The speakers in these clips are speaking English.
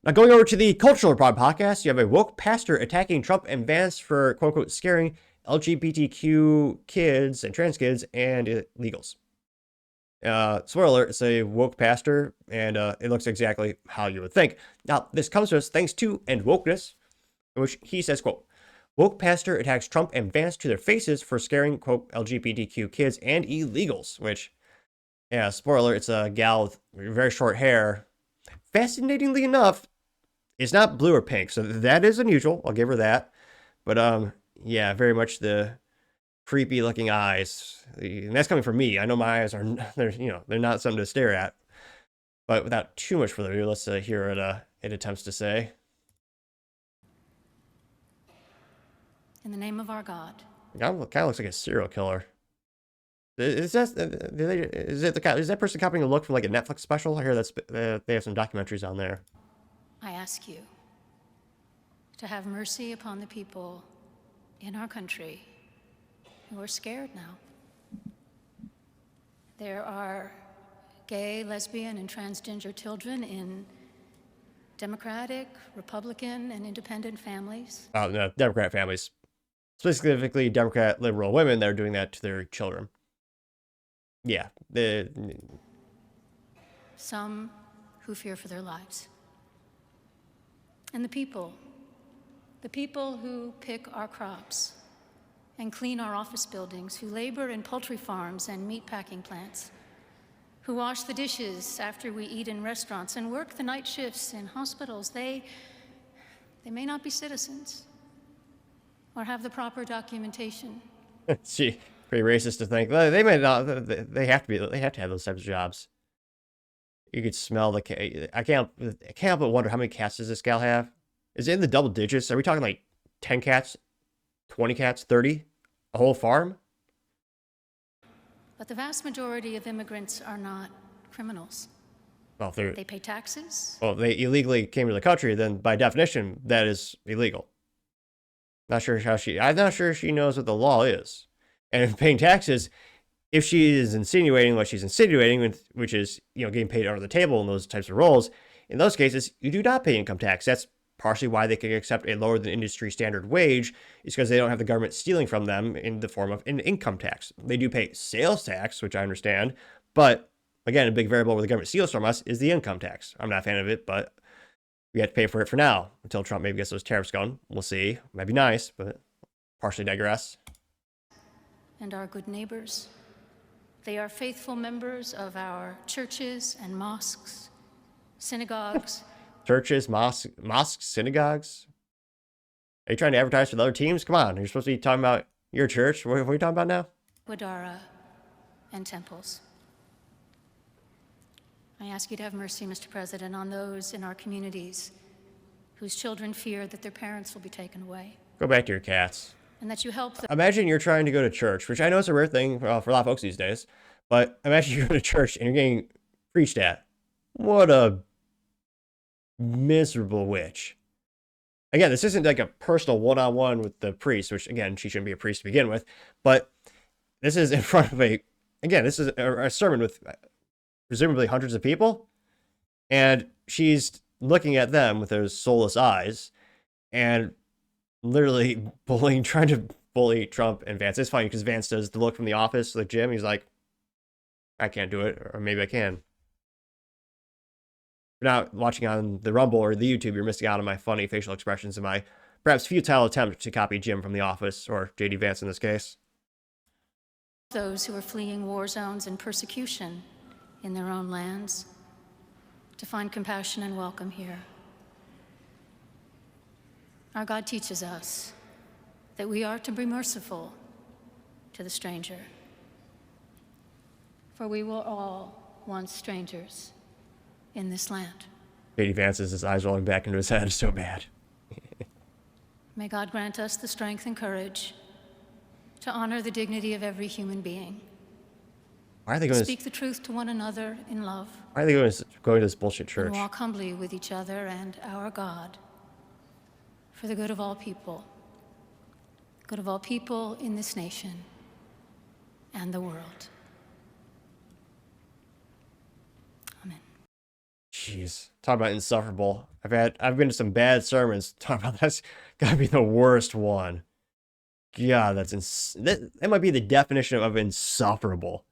Now, going over to the Cultural Abroad podcast, you have a woke pastor attacking Trump and Vance for, quote unquote, scaring LGBTQ kids and trans kids and illegals. Spoiler alert, it's a woke pastor, and it looks exactly how you would think. Now, this comes to us thanks to and wokeness, in which he says, quote, woke pastor attacks Trump and Vance to their faces for scaring, quote, LGBTQ kids and illegals, which, yeah, spoiler alert, it's a gal with very short hair. Fascinatingly enough, it's not blue or pink, so that is unusual. I'll give her that. But yeah, very much the creepy looking eyes, and that's coming from me. I know my eyes are they're not something to stare at. But without too much further ado, let's hear what it attempts to say. In the name of our God. Kind of looks like a serial killer. Is that person copying a look from like a Netflix special? I hear they have some documentaries on there. I ask you to have mercy upon the people in our country who are scared now. There are gay, lesbian, and transgender children in Democratic, Republican, and independent families. Oh, no, Democrat families. Specifically, Democrat liberal women that are doing that to their children. Yeah. Some who fear for their lives. And the people who pick our crops and clean our office buildings, who labor in poultry farms and meat packing plants, who wash the dishes after we eat in restaurants and work the night shifts in hospitals, they may not be citizens or have the proper documentation. Gee, pretty racist to think. They may not. They have to have those types of jobs. You could smell the cat. I can't help but wonder how many cats does this gal have? Is it in the double digits? Are we talking like 10 cats, 20 cats, 30? A whole farm? But the vast majority of immigrants are not criminals. Well, they pay taxes. Well, they illegally came to the country, then by definition, that is illegal. I'm not sure she knows what the law is. And if paying taxes, if she is insinuating what she's insinuating, which is, getting paid under the table in those types of roles, in those cases, you do not pay income tax. That's partially why they can accept a lower than industry standard wage, is because they don't have the government stealing from them in the form of an income tax. They do pay sales tax, which I understand, but again, a big variable where the government steals from us is the income tax. I'm not a fan of it, but we have to pay for it for now until Trump maybe gets those tariffs gone. We'll see. Might be nice, but partially digress. And our good neighbors. They are faithful members of our churches and mosques, synagogues. Churches, mosques, synagogues. Are you trying to advertise for the other teams? Come on, you're supposed to be talking about your church. What are you talking about now? Wadara and temples. I ask you to have mercy, Mr. President, on those in our communities whose children fear that their parents will be taken away. Go back to your cats. And that you help them. Imagine you're trying to go to church, which I know is a rare thing for a lot of folks these days, but imagine you go to church and you're getting preached at. What a miserable witch. Again, this isn't like a personal one-on-one with the priest, which, again, she shouldn't be a priest to begin with, but this is in front of this is a sermon with presumably hundreds of people, and she's looking at them with those soulless eyes and literally trying to bully Trump and Vance. It's funny because Vance does the look from The Office, like Jim. He's like, I can't do it, or maybe I can. If you're not watching on the Rumble or the YouTube, you're missing out on my funny facial expressions and my perhaps futile attempt to copy Jim from The Office, or JD Vance in this case. Those who are fleeing war zones and persecution in their own lands, to find compassion and welcome here. Our God teaches us that we are to be merciful to the stranger, for we were all once strangers in this land. JD Vance is his eyes rolling back into his head so bad. May God grant us the strength and courage to honor the dignity of every human being. Why are they going to speak the truth to one another in love? Why are they going to this bullshit church? And walk humbly with each other and our God for the good of all people in this nation and the world. Amen. Jeez, talk about insufferable. I've been to some bad sermons. Talking about that's gotta be the worst one. God, that might be the definition of insufferable.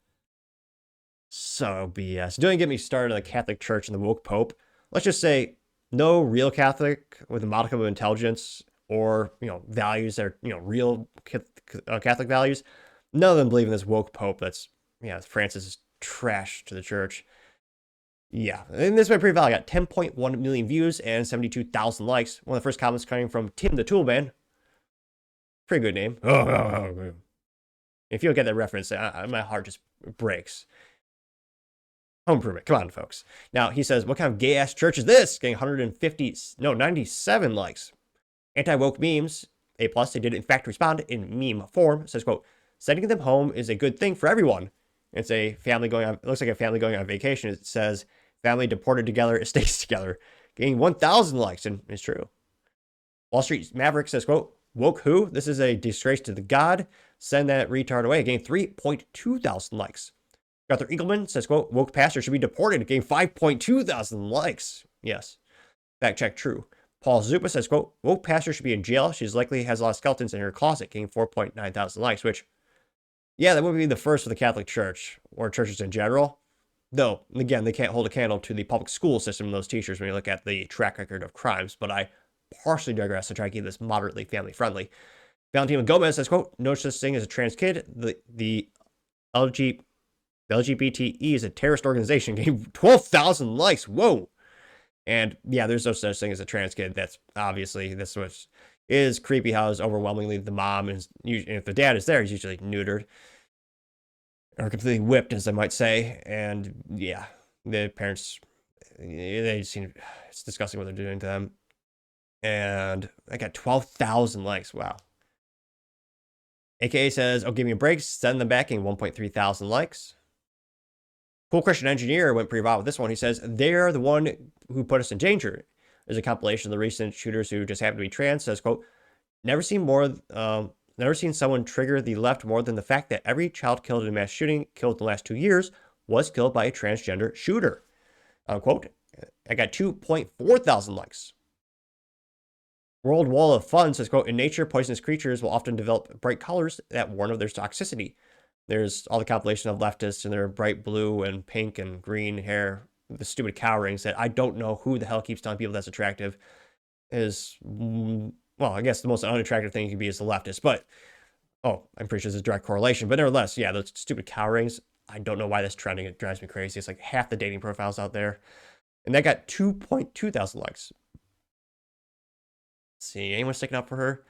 So BS. Don't even get me started on the Catholic Church and the woke Pope. Let's just say no real Catholic with a modicum of intelligence or values that are real Catholic values. None of them believe in this woke Pope. That's Francis is trash to the church. Yeah, and this went pretty valid. I got 10.1 million views and 72,000 likes. One of the first comments coming from Tim the Toolman. Pretty good name. If you don't get that reference, my heart just breaks. Home improvement. Come on, folks. Now, he says, what kind of gay-ass church is this? Getting 97 likes. Anti-woke memes, A+, they did in fact respond in meme form. It says, quote, sending them home is a good thing for everyone. It's a family going on, it looks like a family going on vacation. It says, family deported together, it stays together. Getting 1,000 likes, and it's true. Wall Street Maverick says, quote, woke who? This is a disgrace to the God. Send that retard away. Getting 3.2 thousand likes. Arthur Eagleman says, quote, woke pastor should be deported. Getting 5.2 thousand likes. Yes. Fact check true. Paul Zupa says, quote, woke pastor should be in jail. She's likely has a lot of skeletons in her closet. Getting 4.9 thousand likes, which, yeah, that wouldn't be the first for the Catholic Church or churches in general. Though, again, they can't hold a candle to the public school system and those teachers when you look at the track record of crimes. But I partially digress to try to keep this moderately family friendly. Valentino Gomez says, quote, no such thing as a trans kid. The LGBTE is a terrorist organization. Getting 12,000 likes. Whoa. And yeah, there's no such thing as a trans kid. That's obviously, this what is creepy how is overwhelmingly the mom is, if the dad is there, he's usually neutered or completely whipped, as they might say. And yeah, the parents, they seem, it's disgusting what they're doing to them. And I got 12,000 likes. Wow. AKA says, oh, give me a break. Send them back in 1.3 thousand likes. Cool Christian Engineer went pretty wild with this one. He says, they're the one who put us in danger. There's a compilation of the recent shooters who just happen to be trans. Says, quote, never seen someone trigger the left more than the fact that every child killed in a mass shooting killed in the last 2 years was killed by a transgender shooter. Unquote. I got 2.4 thousand likes. World Wall of Fun says, quote, in nature, poisonous creatures will often develop bright colors that warn of their toxicity. There's all the compilation of leftists and their bright blue and pink and green hair, the stupid cow rings that I don't know who the hell keeps telling people that's attractive. Is, well, I guess the most unattractive thing you can be is the leftist, but, oh, I'm pretty sure there's a direct correlation. But nevertheless, yeah, those stupid cow rings, I don't know why that's trending. It drives me crazy. It's like half the dating profiles out there. And that got 2.2 thousand likes. Let's see, anyone sticking up for her?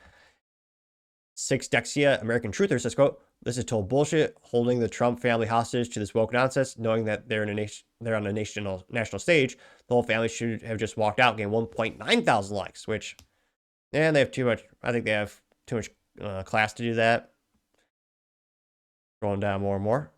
Six Dexia, American Truther says, quote, this is total bullshit, holding the Trump family hostage to this woke nonsense, knowing that they're on a national stage. The whole family should have just walked out, getting 1.9 thousand likes, which, and they have too much, I think they have too much class to do that. Scrolling down more and more.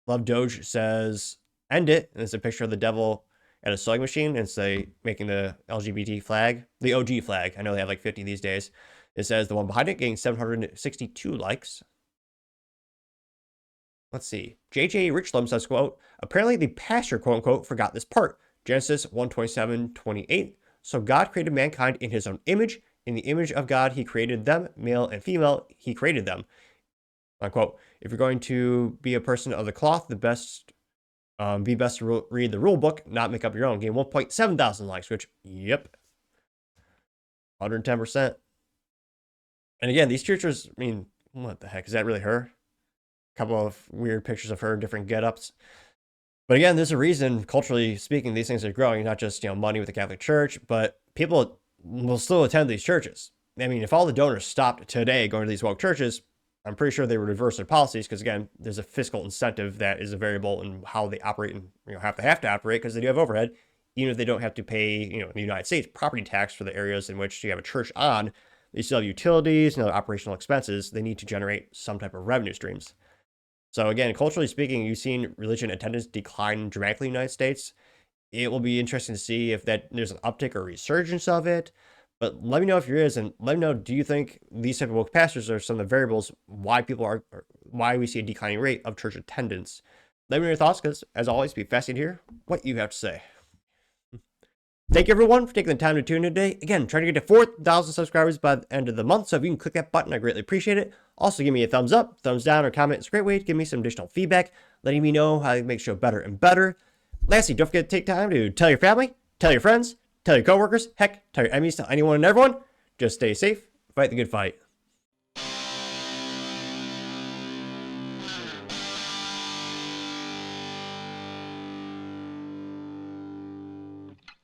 Love Doge says, end it, and it's a picture of the devil at a sewing machine, and it's making the LGBT flag, the OG flag. I know they have like 50 these days. It says the one behind it getting 762 likes. Let's see. JJ Richlum says, quote, apparently the pastor, quote unquote, forgot this part. Genesis 1:27-28. So God created mankind in his own image. In the image of God, he created them, male and female, he created them. Unquote. If you're going to be a person of the cloth, be best to read the rule book, not make up your own. Getting 1.7 thousand likes, which, yep, 110%. And again, these churches, I mean, what the heck? Is that really her? A couple of weird pictures of her in different get-ups. But again, there's a reason, culturally speaking, these things are growing, not just, money with the Catholic Church, but people will still attend these churches. I mean, if all the donors stopped today going to these woke churches, I'm pretty sure they would reverse their policies because, again, there's a fiscal incentive that is a variable in how they operate and, have to operate because they do have overhead, even if they don't have to pay, in the United States, property tax for the areas in which you have a church on. They still have utilities and other operational expenses. They need to generate some type of revenue streams. So again, culturally speaking, you've seen religion attendance decline dramatically in the United States. It will be interesting to see if there's an uptick or resurgence of it. But let me know if there is, and let me know, do you think these type of woke pastors are some of the variables why why we see a declining rate of church attendance? Let me know your thoughts, because as always, be fascinated to hear what you have to say. Thank you, everyone, for taking the time to tune in today. Again, trying to get to 4,000 subscribers by the end of the month, so if you can click that button, I greatly appreciate it. Also, give me a thumbs up, thumbs down, or comment. It's a great way to give me some additional feedback, letting me know how to make the show better and better. Lastly, don't forget to take time to tell your family, tell your friends, tell your coworkers, heck, tell your enemies, tell anyone and everyone. Just stay safe, fight the good fight.